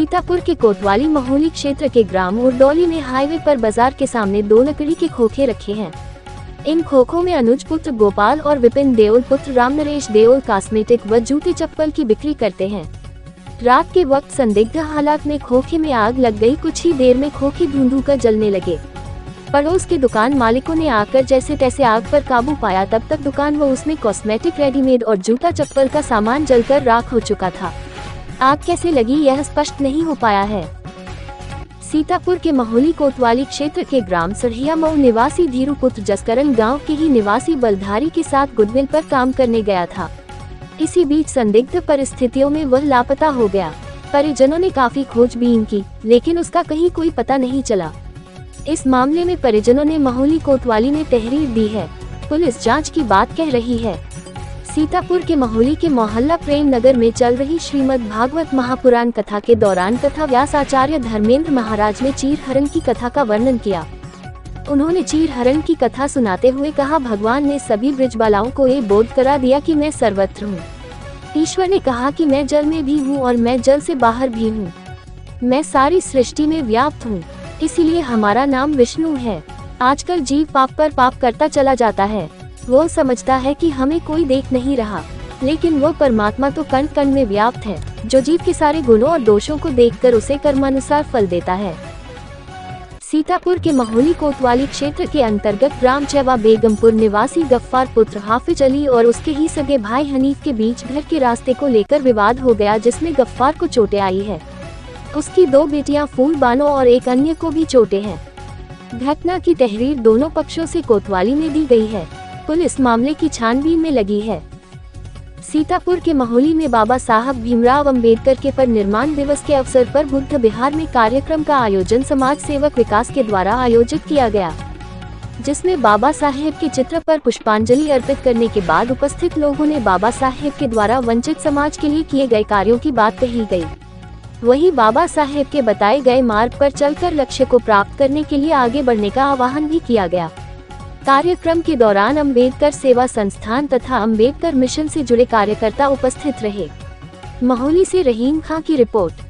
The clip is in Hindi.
सीतापुर के कोतवाली महोली क्षेत्र के ग्राम उरडौली में हाईवे पर बाजार के सामने 2 लकड़ी के खोखे रखे हैं। इन खोखों में अनुज पुत्र गोपाल और विपिन देओल पुत्र रामनरेश देओल कॉस्मेटिक व जूते चप्पल की बिक्री करते हैं। रात के वक्त संदिग्ध हालात में खोखे में आग लग गई। कुछ ही देर में खोखे धुंधु कर जलने लगे। पड़ोस के दुकान मालिकों ने आकर जैसे तैसे आग पर काबू पाया। तब तक दुकान व उसमें कॉस्मेटिक, रेडीमेड और जूता चप्पल का सामान जलकर राख हो चुका था। आग कैसे लगी यह स्पष्ट नहीं हो पाया है। सीतापुर के महोली कोतवाली क्षेत्र के ग्राम सढ़िया मऊ निवासी धीरू पुत्र जसकरण गांव के ही निवासी बलधारी के साथ गुडविल पर काम करने गया था। इसी बीच संदिग्ध परिस्थितियों में वह लापता हो गया। परिजनों ने काफी खोजबीन की, लेकिन उसका कहीं कोई पता नहीं चला। इस मामले में परिजनों ने महोली कोतवाली में तहरीर दी है। पुलिस जांच की बात कह रही है। सीतापुर के महोली के मोहल्ला प्रेम नगर में चल रही श्रीमद् भागवत महापुराण कथा के दौरान कथा व्यास आचार्य धर्मेंद्र महाराज ने चीर हरण की कथा का वर्णन किया। उन्होंने चीर हरण की कथा सुनाते हुए कहा, भगवान ने सभी ब्रजबालाओं को ये बोध करा दिया कि मैं सर्वत्र हूँ। ईश्वर ने कहा कि मैं जल में भी हूँ और मैं जल से बाहर भी हूँ। मैं सारी सृष्टि में व्याप्त हूँ, इसीलिए हमारा नाम विष्णु है। आजकल जीव पाप पर पाप करता चला जाता है। वो समझता है कि हमें कोई देख नहीं रहा, लेकिन वो परमात्मा तो कण कण में व्याप्त है, जो जीव के सारे गुणों और दोषों को देखकर उसे कर्मानुसार फल देता है। सीतापुर के महोली कोतवाली क्षेत्र के अंतर्गत ग्राम चेवा बेगमपुर निवासी गफ्फार पुत्र हाफिज अली और उसके ही सगे भाई हनीफ के बीच घर के रास्ते को लेकर विवाद हो गया, जिसमें गफ्फार को चोटें आई है। उसकी 2 बेटियां फूल बानो और एक अन्य को भी चोटें हैं। घटना की तहरीर दोनों पक्षों से कोतवाली में दी गई है। पुलिस मामले की छानबीन में लगी है। सीतापुर के महोली में बाबा साहब भीमराव अंबेडकर के परिनिर्वाण दिवस के अवसर पर बुद्ध विहार में कार्यक्रम का आयोजन समाज सेवक विकास के द्वारा आयोजित किया गया, जिसमें बाबा साहेब के चित्र पर पुष्पांजलि अर्पित करने के बाद उपस्थित लोगों ने बाबा साहेब के द्वारा वंचित समाज के लिए किए गए कार्यों की बात कही गई। वहीं बाबा साहेब के बताए गए मार्ग पर चलकर लक्ष्य को प्राप्त करने के लिए आगे बढ़ने का आह्वान भी किया गया। कार्यक्रम के दौरान अंबेडकर सेवा संस्थान तथा अंबेडकर मिशन से जुड़े कार्यकर्ता उपस्थित रहे। महोली से रहीम खां की रिपोर्ट।